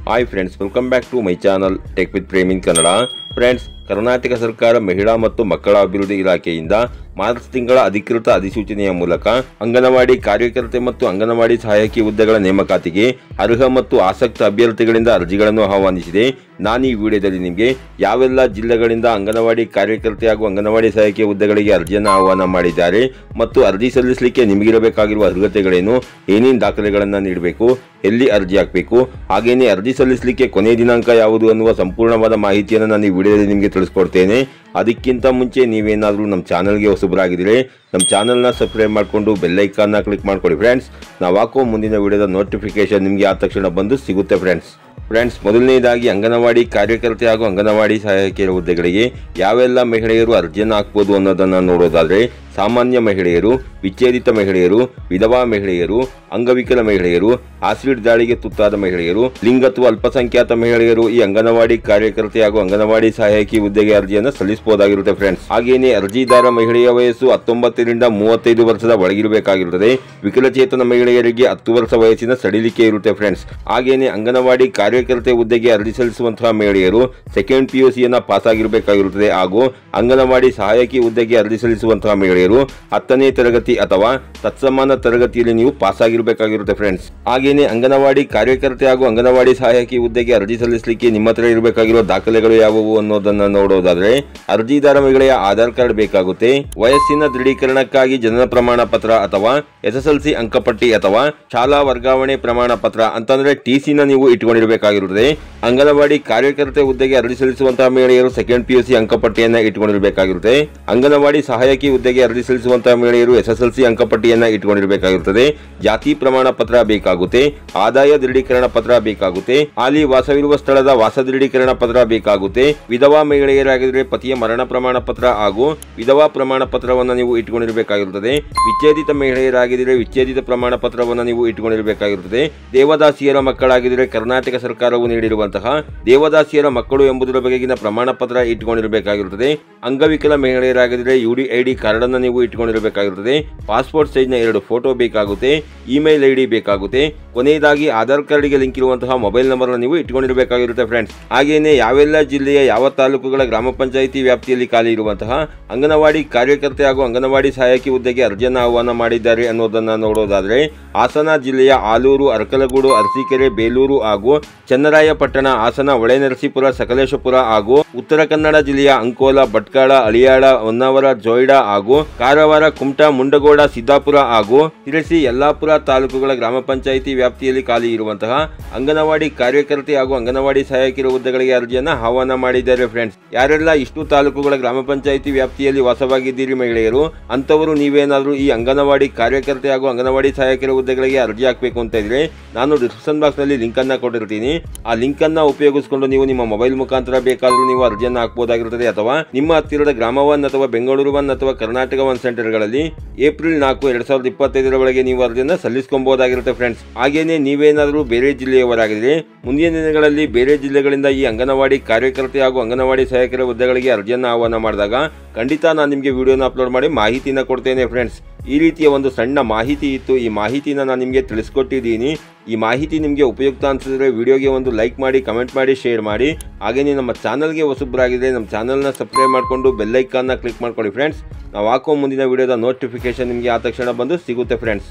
Hi friends, welcome back to my channel tech with Prem in Kannada. Friends, Karnataka ಸರ್ಕಾರ ಮಹಿಳಾ ಮತ್ತು ಮಕ್ಕಳ ಅಭಿವೃದ್ಧಿ ಇಲಾಖೆಯಿಂದ ಮಾರ್ಚ್ ತಿಂಗಳ ಅಧಿಕೃತ ಅಧಿಸೂಚನೆಯ ಮೂಲಕ ಅಂಗನವಾಡಿ ಕಾರ್ಯಕರ್ತೆ ಮತ್ತು ಅಂಗನವಾಡಿ ಸಹಾಯಕಿ ಹುದ್ದೆಗಳ ನೇಮಕಾತಿಗೆ ಅರ್ಹ ಮತ್ತು ಆಸಕ್ತ ಅಭ್ಯರ್ಥಿಗಳಿಂದ ಅರ್ಜಿಗಳನ್ನು ಆಹ್ವಾನಿಸಿದೆ. ನಾನು ಈ ವಿಡಿಯೋದಲ್ಲಿ ನಿಮಗೆ ಯಾವೆಲ್ಲ ಜಿಲ್ಲೆಗಳಿಂದ ಅಂಗನವಾಡಿ ಕಾರ್ಯಕರ್ತೆ ಹಾಗೂ ಅಂಗನವಾಡಿ ಸಹಾಯಕಿ ಹುದ್ದೆಗಳಿಗೆ ಅರ್ಜಿಯನ್ನು ಆಹ್ವಾನ ಮಾಡಿದ್ದಾರೆ ಮತ್ತು ಅರ್ಜಿ ಸಲ್ಲಿಸಲಿಕ್ಕೆ ನಿಮಗಿರಬೇಕಾಗಿರುವ ಅರ್ಹತೆಗಳೇನು, ಏನೇನು ದಾಖಲೆಗಳನ್ನು ನೀಡಬೇಕು, ಎಲ್ಲಿ ಅರ್ಜಿ ಹಾಕಬೇಕು, ಹಾಗೇನೇ ಅರ್ಜಿ ಸಲ್ಲಿಸಲಿಕ್ಕೆ ಕೊನೆಯ ದಿನಾಂಕ ಯಾವುದು ಅನ್ನುವ ಸಂಪೂರ್ಣವಾದ ಮಾಹಿತಿಯನ್ನು ನಾನು ಈ ವಿಡಿಯೋದಲ್ಲಿ ನಿಮಗೆ ತಿಳಿಸ್ಕೊಡ್ತೇನೆ. ಅದಕ್ಕಿಂತ ಮುಂಚೆ ನೀವೇನಾದರೂ ನಮ್ಮ ಚಾನಲ್ಗೆ ಹೊಸಬರಾಗಿದ್ದರೆ ನಮ್ಮ ಚಾನಲ್ನ ಸಬ್ಸ್ಕ್ರೈಬ್ ಮಾಡಿಕೊಂಡು ಬೆಲ್ ಐಕಾನ್ನ ಕ್ಲಿಕ್ ಮಾಡ್ಕೊಳ್ಳಿ ಫ್ರೆಂಡ್ಸ್. ನಾವು ಹಾಕೋ ಮುಂದಿನ ವಿಡಿಯೋದ ನೋಟಿಫಿಕೇಶನ್ ನಿಮಗೆ ಆದ ತಕ್ಷಣ ಬಂದು ಸಿಗುತ್ತೆ ಫ್ರೆಂಡ್ಸ್, ಮೊದಲನೇದಾಗಿ ಅಂಗನವಾಡಿ ಕಾರ್ಯಕರ್ತೆ ಹಾಗೂ ಅಂಗನವಾಡಿ ಸಹಾಯಕಿಯರ ಹುದ್ದೆಗಳಿಗೆ ಯಾವೆಲ್ಲ ಮಹಿಳೆಯರು ಅರ್ಜಿಯನ್ನು ಹಾಕ್ಬೋದು ಅನ್ನೋದನ್ನು ನೋಡೋದಾದರೆ, ಸಾಮಾನ್ಯ ಮಹಿಳೆಯರು, ವಿಚ್ಛೇದಿತ ಮಹಿಳೆಯರು, ವಿಧವಾ ಮಹಿಳೆಯರು, ಅಂಗವಿಕಲ ಮಹಿಳೆಯರು, ಆಸಿಡ್ ದಾಳಿಗೆ ತುತ್ತಾದ ಮಹಿಳೆಯರು, ಲಿಂಗ ಅಥವಾ ಅಲ್ಪಸಂಖ್ಯಾತ ಮಹಿಳೆಯರು ಈ ಅಂಗನವಾಡಿ ಕಾರ್ಯಕರ್ತೆ ಹಾಗೂ ಅಂಗನವಾಡಿ ಸಹಾಯಕಿ ಹುದ್ದೆಗೆ ಅರ್ಜಿಯನ್ನು ಸಲ್ಲಿಸಬಹುದಾಗಿರುತ್ತೆ ಫ್ರೆಂಡ್ಸ್. ಹಾಗೆಯೇ ಅರ್ಜಿದಾರ ಮಹಿಳೆಯ ವಯಸ್ಸು 19 ರಿಂದ 35 ವರ್ಷದ ಒಳಗಿರಬೇಕಾಗಿರುತ್ತದೆ. ವಿಕಲಚೇತನ ಮಹಿಳೆಯರಿಗೆ 10 ವರ್ಷ ವಯಸ್ಸಿನ ಸಡಿಲಿಕೆ ಇರುತ್ತೆ ಫ್ರೆಂಡ್ಸ್. ಹಾಗೆಯೇ ಅಂಗನವಾಡಿ ಕಾರ್ಯಕರ್ತೆ ಹುದ್ದೆಗೆ ಅರ್ಜಿ ಸಲ್ಲಿಸುವಂತಹ ಮಹಿಳೆಯರು ಸೆಕೆಂಡ್ PUC ಪಾಸ್ ಆಗಿರಬೇಕಾಗಿರುತ್ತದೆ ಹಾಗೂ ಅಂಗನವಾಡಿ ಸಹಾಯಕಿ ಹುದ್ದೆಗೆ ಅರ್ಜಿ ಸಲ್ಲಿಸುವಂತಹ ಮಹಿಳೆಯರು 10ನೇ ತರಗತಿ ಅಥವಾ ತತ್ಸಮಾನ ತರಗತಿಯಲ್ಲಿ ನೀವು ಪಾಸ್ ಆಗಿರಬೇಕಾಗಿರುತ್ತೆ ಫ್ರೆಂಡ್ಸ್. ಹಾಗೇನೆ ಅಂಗನವಾಡಿ ಕಾರ್ಯಕರ್ತೆ ಹಾಗೂ ಅಂಗನವಾಡಿ ಸಹಾಯಕಿ ಹುದ್ದೆಗೆ ಅರ್ಜಿ ಸಲ್ಲಿಸಲಿಕ್ಕೆ ನಿಮ್ಮ ಹತ್ರ ಇರಬೇಕಾಗಿರುವ ದಾಖಲೆಗಳು ಯಾವುವು ಅನ್ನೋದನ್ನ ನೋಡೋದಾದ್ರೆ, ಅರ್ಜಿದಾರ ಮಹಿಳೆಯ ಆಧಾರ್ ಕಾರ್ಡ್ ಬೇಕಾಗುತ್ತೆ. ವಯಸ್ಸಿನ ದೃಢೀಕರಣಕ್ಕಾಗಿ ಜನನ ಪ್ರಮಾಣ ಪತ್ರ ಅಥವಾ SSLC ಅಂಕಪಟ್ಟಿ ಅಥವಾ ಶಾಲಾ ವರ್ಗಾವಣೆ ಪ್ರಮಾಣ ಪತ್ರ ಅಂತಂದ್ರೆ TC ನೀವು ಇಟ್ಕೊಂಡಿರಬೇಕಾಗಿರುತ್ತದೆ. ಅಂಗನವಾಡಿ ಕಾರ್ಯಕರ್ತೆ ಹುದ್ದೆಗೆ ಅರ್ಜಿ ಸಲ್ಲಿಸುವಂತಹ ಮಹಿಳೆಯರು ಸೆಕೆಂಡ್ PUC ಅಂಕಪಟ್ಟಿಯನ್ನ ಇಟ್ಕೊಂಡಿರಬೇಕಾಗಿರುತ್ತೆ. ಅಂಗನವಾಡಿ ಸಹಾಯಕಿ ಹುದ್ದೆಗೆ ಅರ್ಜಿ ಸಲ್ಲಿಸುವಂತಹ ಮಹಿಳೆಯರು SSLC ಅಂಕಪಟ್ಟಿಯನ್ನ ಇಟ್ಕೊಂಡಿರಬೇಕಾಗಿರುತ್ತದೆ. ಜಾತಿ ಪ್ರಮಾಣ ಪತ್ರ ಬೇಕಾಗುತ್ತೆ. ಆದಾಯ ದೃಢೀಕರಣ ಪತ್ರ ಬೇಕಾಗುತ್ತೆ. ಹಾಲಿ ವಾಸವಿರುವ ಸ್ಥಳದ ವಾಸ ದೃಢೀಕರಣ ಪತ್ರ ಬೇಕಾಗುತ್ತೆ. ವಿಧವಾ ಮಹಿಳೆಯರಾಗಿದ್ದರೆ ಪತಿಯ ಮರಣ ಪ್ರಮಾಣ ಪತ್ರ ಹಾಗೂ ವಿಧವಾ ಪ್ರಮಾಣ ಪತ್ರವನ್ನು ನೀವು ಇಟ್ಕೊಂಡಿರಬೇಕಾಗಿರುತ್ತದೆ. ವಿಚ್ಛೇದಿತ ಮಹಿಳೆಯರಾಗಿದ್ದರೆ ವಿಚ್ಛೇದಿತ ಪ್ರಮಾಣ ಪತ್ರವನ್ನು ನೀವು ಇಟ್ಕೊಂಡಿರಬೇಕಾಗಿರುತ್ತದೆ. ದೇವದಾಸಿಯರ ಮಕ್ಕಳಾಗಿದ್ದರೆ ಕರ್ನಾಟಕ ಸರ್ಕಾರವು ನೀಡಿರುವಂತಹ ದೇವದಾಸಿಯರ ಮಕ್ಕಳು ಎಂಬುದರ ಬಗೆಗಿನ ಪ್ರಮಾಣ ಪತ್ರ ಇಟ್ಕೊಂಡಿರಬೇಕಾಗಿರುತ್ತದೆ. ಅಂಗವಿಕಲ ಮಹಿಳೆಯರಾಗಿದ್ದರೆ UDID ಕಾರ್ಡ್ ಅನ್ನು ನೀವು ಇಟ್ಕೊಂಡಿರಬೇಕಾಗಿರುತ್ತದೆ. ಪಾಸ್ಪೋರ್ಟ್ ಸೈಜ್ನ 2 ಫೋಟೋ ಬೇಕಾಗುತ್ತೆ. ಇಮೇಲ್ ID ಬೇಕಾಗುತ್ತೆ. ಕೊನೆಯದಾಗಿ ಆಧಾರ್ ಕಾರ್ಡ್ಗೆ ಲಿಂಕ್ ಇರುವಂತಹ ಮೊಬೈಲ್ ನಂಬರ್ ನೀವು ಇಟ್ಕೊಂಡಿರಬೇಕಾಗಿರುತ್ತೆ ಫ್ರೆಂಡ್ಸ್. ಹಾಗೇನೆ ಯಾವೆಲ್ಲ ಜಿಲ್ಲೆಯ ಯಾವ ತಾಲೂಕುಗಳ ಗ್ರಾಮ ಪಂಚಾಯಿತಿ ವ್ಯಾಪ್ತಿಯಲ್ಲಿ ಖಾಲಿ ಇರುವಂತಹ ಅಂಗನವಾಡಿ ಕಾರ್ಯಕರ್ತೆ ಹಾಗೂ ಅಂಗನವಾಡಿ ಸಹಾಯಕಿ ಹುದ್ದೆಗೆ ಅರ್ಜಿಯನ್ನು ಆಹ್ವಾನ ಮಾಡಿದ್ದಾರೆ ಅನ್ನೋದನ್ನ ನೋಡೋದಾದ್ರೆ, ಹಾಸನ ಜಿಲ್ಲೆಯ ಆಲೂರು, ಅರಕಲಗೂಡು, ಅರಸೀಕೆರೆ, ಬೇಲೂರು ಹಾಗೂ ಚನ್ನರಾಯಪಟ್ಟಣ, ಹಾಸನ, ಹೊಳೆನರಸೀಪುರ, ಸಕಲೇಶಪುರ ಹಾಗೂ ಉತ್ತರ ಕನ್ನಡ ಜಿಲ್ಲೆಯ ಅಂಕೋಲ, ಭಟ್ಕಳ, ಅಳಿಯಾಳ, ಹೊನ್ನಾವರ, ಜೋಯಿಡಾ ಹಾಗೂ ಕಾರವಾರ, ಕುಮಟಾ, ಮುಂಡಗೋಡ, ಸಿದ್ದಾಪುರ ಹಾಗೂ ಶಿರಸಿ, ಯಲ್ಲಾಪುರ ತಾಲೂಕುಗಳ ಗ್ರಾಮ ಪಂಚಾಯಿತಿ ವ್ಯಾಪ್ತಿಯಲ್ಲಿ ಖಾಲಿ ಇರುವಂತಹ ಅಂಗನವಾಡಿ ಕಾರ್ಯಕರ್ತೆ ಹಾಗೂ ಅಂಗನವಾಡಿ ಸಹಾಯಕಿಯರ ಹುದ್ದೆಗಳಿಗೆ ಅರ್ಜಿಯನ್ನು ಆಹ್ವಾನ ಮಾಡಿದ್ದಾರೆ ಫ್ರೆಂಡ್ಸ್. ಯಾರೆಲ್ಲ ಇಷ್ಟು ತಾಲೂಕುಗಳ ಗ್ರಾಮ ಪಂಚಾಯಿತಿ ವ್ಯಾಪ್ತಿಯಲ್ಲಿ ವಾಸವಾಗಿದ್ದೀರಿ ಮಹಿಳೆಯರು, ಅಂತವರು ನೀವೇನಾದರೂ ಈ ಅಂಗನವಾಡಿ ಕಾರ್ಯಕರ್ತೆ ಹಾಗೂ ಅಂಗನವಾಡಿ ಸಹಾಯಕಿಯರ ಹುದ್ದೆಗಳಿಗೆ ಅರ್ಜಿ ಹಾಕಬೇಕು ಅಂತ ಇದ್ರೆ, ನಾನು ಡಿಸ್ಕ್ರಿಪ್ಷನ್ ಬಾಕ್ಸ್ ನಲ್ಲಿ ಲಿಂಕ್ ಅನ್ನ ಕೊಟ್ಟಿರ್ತೀನಿ. ಆ ಲಿಂಕ್ ಅನ್ನ ಉಪಯೋಗಿಸಿಕೊಂಡು ನೀವು ನಿಮ್ಮ ಮೊಬೈಲ್ ಮುಖಾಂತರ ಬೇಕಾದರೂ ನೀವು ಅರ್ಜಿಯನ್ನು ಹಾಕಬಹುದಾಗಿರುತ್ತದೆ. ಅಥವಾ ನಿಮ್ಮ ಹತ್ತಿರದ ಗ್ರಾಮ 1 ಅಥವಾ ಬೆಂಗಳೂರು 1 ಅಥವಾ ಕರ್ನಾಟಕ 1 ಸೆಂಟರ್ಗಳಲ್ಲಿ ಏಪ್ರಿಲ್ 4, 2025 ಒಳಗೆ ನೀವು ಅರ್ಜಿಯನ್ನು ಸಲ್ಲಿಸಿಕೊಳ್ಳಬಹುದಾಗಿರುತ್ತೆ ಫ್ರೆಂಡ್ಸ್. ಹಾಗೇನೆ ನೀವೇನಾದರೂ ಬೇರೆ ಜಿಲ್ಲೆಯವರಾಗಿದ್ರೆ ಮುಂದಿನ ದಿನಗಳಲ್ಲಿ ಬೇರೆ ಜಿಲ್ಲೆಗಳಿಂದ ಈ ಅಂಗನವಾಡಿ ಕಾರ್ಯಕರ್ತೆ ಹಾಗೂ ಅಂಗನವಾಡಿ ಸಹಾಯಕರ ಹುದ್ದೆಗಳಿಗೆ ಅರ್ಜಿಯನ್ನು ಆಹ್ವಾನ ಮಾಡಿದಾಗ ಖಂಡಿತ ನಾನು ನಿಮಗೆ ವಿಡಿಯೋನ ಅಪ್ಲೋಡ್ ಮಾಡಿ ಮಾಹಿತಿನ ಕೊಡ್ತೇನೆ ಫ್ರೆಂಡ್ಸ್. ಈ ರೀತಿಯ ಒಂದು ಸಣ್ಣ ಮಾಹಿತಿ ಇತ್ತು. ಈ ಮಾಹಿತಿನ ನಾನು ನಿಮಗೆ ತಿಳಿಸ್ಕೊಟ್ಟಿದ್ದೀನಿ. ಈ ಮಾಹಿತಿ ನಿಮಗೆ ಉಪಯುಕ್ತ ಅನಿಸಿದ್ರೆ ವಿಡಿಯೋಗೆ ಒಂದು ಲೈಕ್ ಮಾಡಿ, ಕಮೆಂಟ್ ಮಾಡಿ, ಶೇರ್ ಮಾಡಿ. ಹಾಗೆಯೇ ನಮ್ಮ ಚಾನಲ್ಗೆ ಹೊಸಬರಾಗಿದ್ದರೆ ನಮ್ಮ ಚಾನಲ್ನ ಸಬ್ಸ್ಕ್ರೈಬ್ ಮಾಡಿಕೊಂಡು ಬೆಲ್ ಐಕಾನ್ನ ಕ್ಲಿಕ್ ಮಾಡ್ಕೊಳ್ಳಿ ಫ್ರೆಂಡ್ಸ್. ನಾವು ಹಾಕೋ ಮುಂದಿನ ವಿಡಿಯೋದ ನೋಟಿಫಿಕೇಶನ್ ನಿಮಗೆ ಆದ ತಕ್ಷಣ ಬಂದು ಸಿಗುತ್ತೆ ಫ್ರೆಂಡ್ಸ್.